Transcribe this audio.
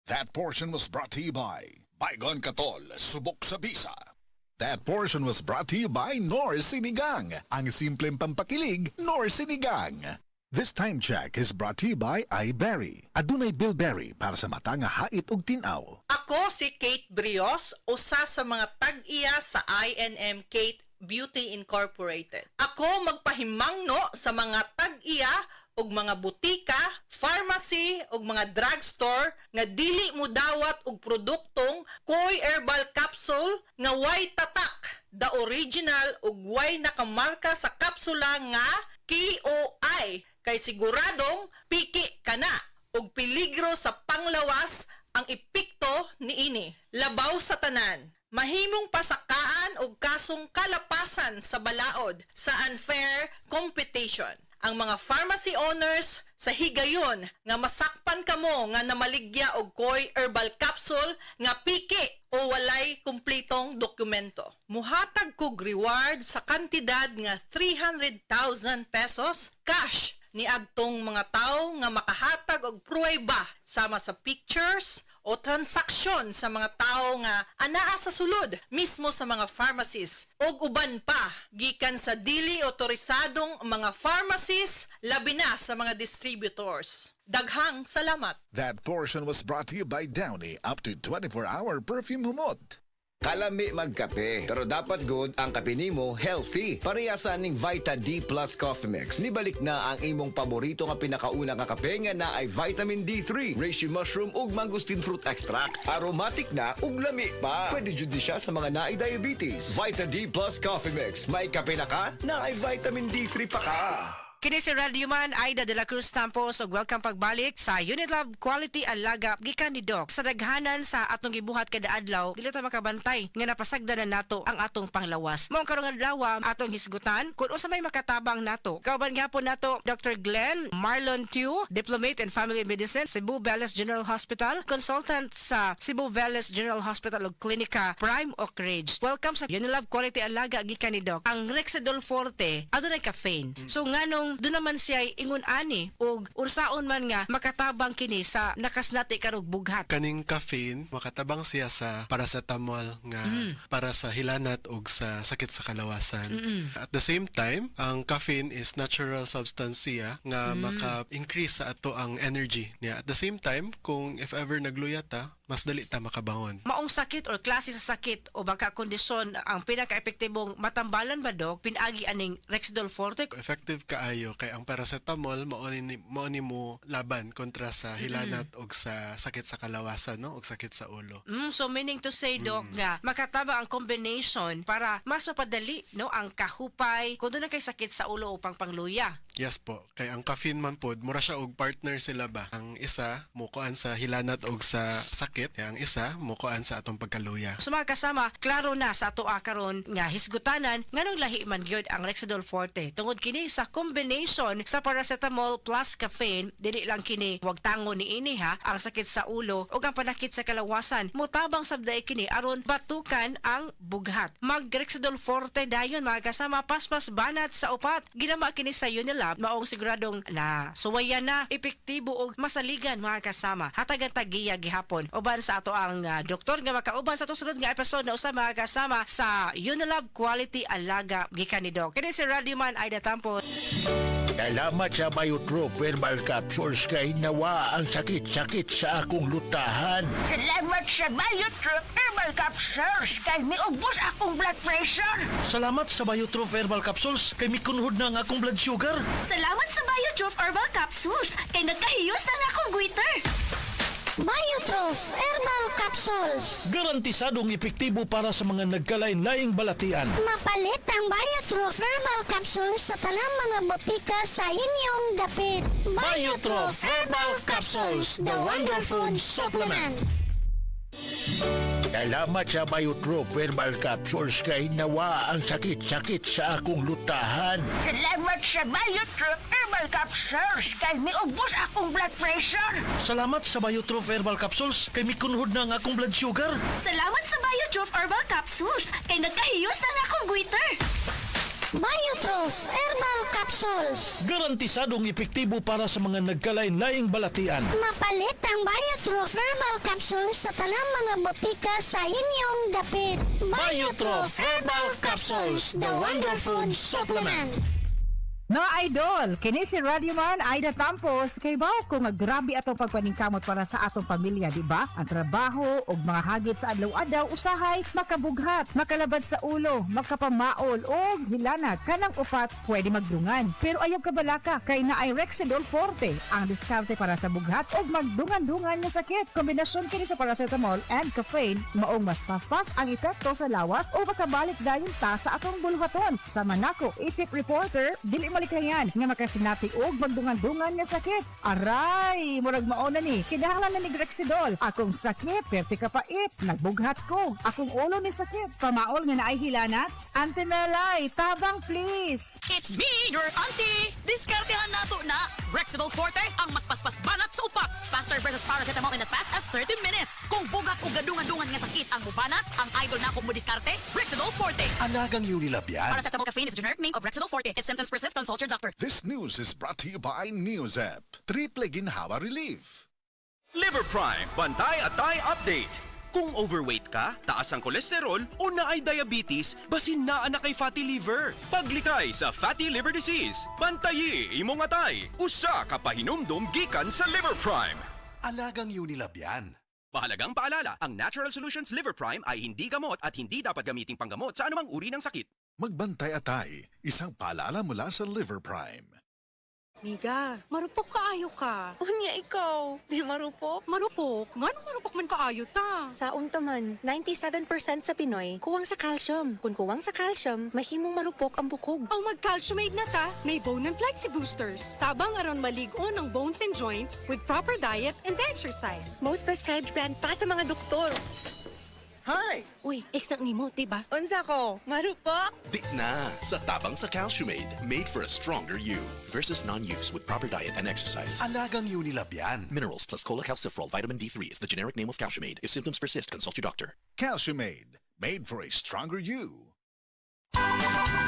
That portion was brought to you by Baygon Katol, Subok sa Bisa. That portion was brought to you by Nor Sinigang, ang simpleng pampakilig, Nor Sinigang. This time check is brought to you by iBerry. Adunay Bilberry para sa mata nga hait ug tinaw. Ako si Kate Brios, usa sa mga tag-iya sa INM Kate Beauty Incorporated. Ako magpahimangno sa mga tag-iya ug mga butika, pharmacy ug mga drugstore nga dili mo dawat og produktong Koy Herbal Capsule nga way tatak, the original ug way nakamarka sa kapsula nga KOI kay siguradong piki kana ug peligro sa panglawas ang epekto niini. Labaw sa tanan. Mahimong pasakaan og kasong kalapasan sa balaod sa unfair competition. Ang mga pharmacy owners sa higayon nga masakpan kamo nga namaligya og Koy Herbal Capsule nga piki o walay kumpletong dokumento. Muhatag kog reward sa kantidad nga 300,000 pesos cash ni adtong mga tawo nga makahatag og pruweba sama sa pictures o transaksyon sa mga tao nga anaa sa sulod mismo sa mga pharmacies ug uban pa gikan sa dili otorisadong mga pharmacies labi na sa mga distributors. Daghang salamat. That portion was brought to you by Downy, up to 24-hour perfume humot. Kalami magkape, pero dapat good ang kape nimo healthy. Parehasan ning Vita D Plus Coffee Mix. Nibalik na ang imong paborito nga pinakauna nga kape nga na ay vitamin D3, reishi mushroom ug mangosteen fruit extract. Aromatic na ug lami pa. Pwede jud di siya sa mga naay diabetes. Vita D Plus Coffee Mix. May kape na ka, na ay vitamin D3 pa ka. Kini si Radio Man Aida de la Cruz Tampos ug welcome pagbalik sa Unilab Quality Alaga gikan ni Doc. Sa daghanan sa atong gibuhat kada adlaw, dili ta makabantay nga napasagdanan nato ang atong panglawas. Mao karong adlaw atong hisgutan kung unsa may makatabang nato. Kauban gyapon nato Dr. Glenn Marlon Tew, Diplomate in Family Medicine, Cebu Vélez General Hospital, consultant sa Cebu Vélez General Hospital ug Klinika Prime Oak Ridge. Welcome sa Unilab Quality Alaga gikan ni Doc. Ang Rexidol Forte adunay caffeine. So nganong doon naman siya ingon ani og ursaon man nga makatabang kini sa nakasnati karog bughat. Kaning caffeine makatabang siya sa paracetamol nga para sa hilanat og sa sakit sa kalawasan. At the same time, ang caffeine is natural substance siya nga maka-increase sa ato ang energy niya. At the same time, kung if ever nagluya ta, mas dali ta makabangon. Maong sakit or klase sa sakit o baka kondisyon ang pinaka-epektibong matambalan ba, Dok? Pinagi aning Rexidol Forte? Effective kaayo kay ang paracetamol mao ni mo laban kontra sa hilanat og sa sakit sa kalawasan, no, og sakit sa ulo. So meaning to say, Doc, nga makataba ang combination para mas mapadali, no, ang kahupay kung doon na kay sakit sa ulo upang pangluya. Yes po. Kay ang caffeine man pod, mura siya og partner sila ba. Ang isa mukuan sa hilanat og sa sakit, ang isa mukuan sa atong pagkaluya. So mga kasama, klaro na sa ato karon nga hisgutanan nganong lahi man gyud ang Rexidol Forte. Tungod kini sa combination sa paracetamol plus caffeine, dili lang kini wag tango niini ha, ang sakit sa ulo ug ang panakit sa kalawasan. Mutabang sabday kini aron batukan ang bughat. Mag Rexidol Forte dayon mga kasama, paspas banat sa upat. Ginama kini sa Unilab maong siguradong na suwayan na, epektibo og masaligan mga kasama. Hatagan tagiya gihapon uban sa ato ang doktor nga makauban sa tusunod nga episode na usa mga kasama sa Unilab Quality Alaga gikan ni Doc. Kini si Radio Man Aida Tampos. Salamat sa Biotrop Herbal Capsules kay nawa ang sakit-sakit sa akong lutahan. Salamat sa Biotrop Herbal Capsules kay miubos akong blood pressure. Salamat sa Biotrop Herbal Capsules kay mikunhod na ang akong blood sugar. Salamat sa Biotrop Herbal Capsules kay nagkahiyos na nga akong goiter. Biotrop Herbal Capsules. Garantisadong epektibo para sa mga nagkalain-laing balatian. Mapalit ang Biotrop Herbal Capsules sa tanang mga botika sa inyong dapit. Biotrop Herbal Capsules, the wonder food supplement. Salamat sa Biotrop Herbal Capsules kay nawa ang sakit-sakit sa akong lutahan. Salamat sa Biotrop Herbal Capsules kay miubos akong blood pressure. Salamat sa Biotrop Herbal Capsules kay mikunhod na ang akong blood sugar. Salamat sa Biotrop Herbal Capsules kay nagkahiyos na nga akong goiter. Biotrove Herbal Capsules. Garantisadong epektibo para sa mga nagkalain-laing balatian. Mapalit ang Biotrove Herbal Capsules sa tanang mga botika sa inyong dapit. Biotrove Herbal Capsules, the Wonder Food Supplement. No idol, kini si Radioman Aida Tampos kay bao ko nga grabe atong pagpaningkamot para sa atong pamilya, di ba? Ang trabaho ug mga hagit sa adlaw-adlaw usahay makabughat, makalabad sa ulo, makapamaol og hilanat kanang upat pwede magdungan. Pero ayaw kabalaka kay naay Rexidol Forte ang diskarte para sa bughat ug magdungan-dungan nga sakit. Kombinasyon kini sa paracetamol and caffeine maong mas paspas ang epekto sa lawas o makabalik dayon ta sa atong bulhaton. Sa manako, isip reporter dili malikayan nga makasinati og magdungan-dungan nga sakit. Aray, murag mauna ni. Kinahanglan na ni Rexidol. Akong sakit, perti kapait. Nagbughat ko. Akong ulo ni sakit. Pamaol nga naay hilanat. Ante Melay, tabang please. It's me, your auntie! Diskartehan nato na! Rexidol Forte, ang mas paspas banat sa upak. Faster versus paracetamol in as fast as 30 minutes. Kung bugat o gadungan-dungan nga sakit ang bubanat, ang idol na kung mo diskarte, Rexidol Forte. Alagang Unilab yan. Paracetamol caffeine is a generic name of Rexidol Forte. If symptoms persist, consult your doctor. This news is brought to you by NewsApp. Triple Ginhawa Relief. Liver Prime, Bantay at Tay Update. Kung overweight ka, taas ang kolesterol o naay diabetes, basin na anak kay fatty liver. Paglikay sa fatty liver disease, bantayi imong atay. Usa ka pahinumdum gikan sa Liver Prime. Alagang Unilab yan. Mahalagang paalala, ang Natural Solutions Liver Prime ay hindi gamot at hindi dapat gamiting panggamot sa anumang uri ng sakit. Magbantay atay, isang paalala mula sa Liver Prime. Miga, marupok kaayo ka. Unya ikaw, di marupok? Marupok? Ngano marupok man kaayo ta? Sa untaman, 97% sa Pinoy, kuwang sa calcium. Kung kuwang sa calcium, mahimong marupok ang bukog. Ang mag-calciumate na ta, may Bone and Flexi Boosters. Tabang aron maligon ang bones and joints with proper diet and exercise. Most prescribed brand pa sa mga doktor. Hi! Uy, ex na mo, diba? Unsa ko? Marupok? Di na. Sa tabang sa Calciumate, made for a stronger you. Versus non-use with proper diet and exercise. Alagang Unilab yan. Minerals plus cholecalciferol vitamin D3 is the generic name of Calciumate. If symptoms persist, consult your doctor. Calciumate, made for a stronger you.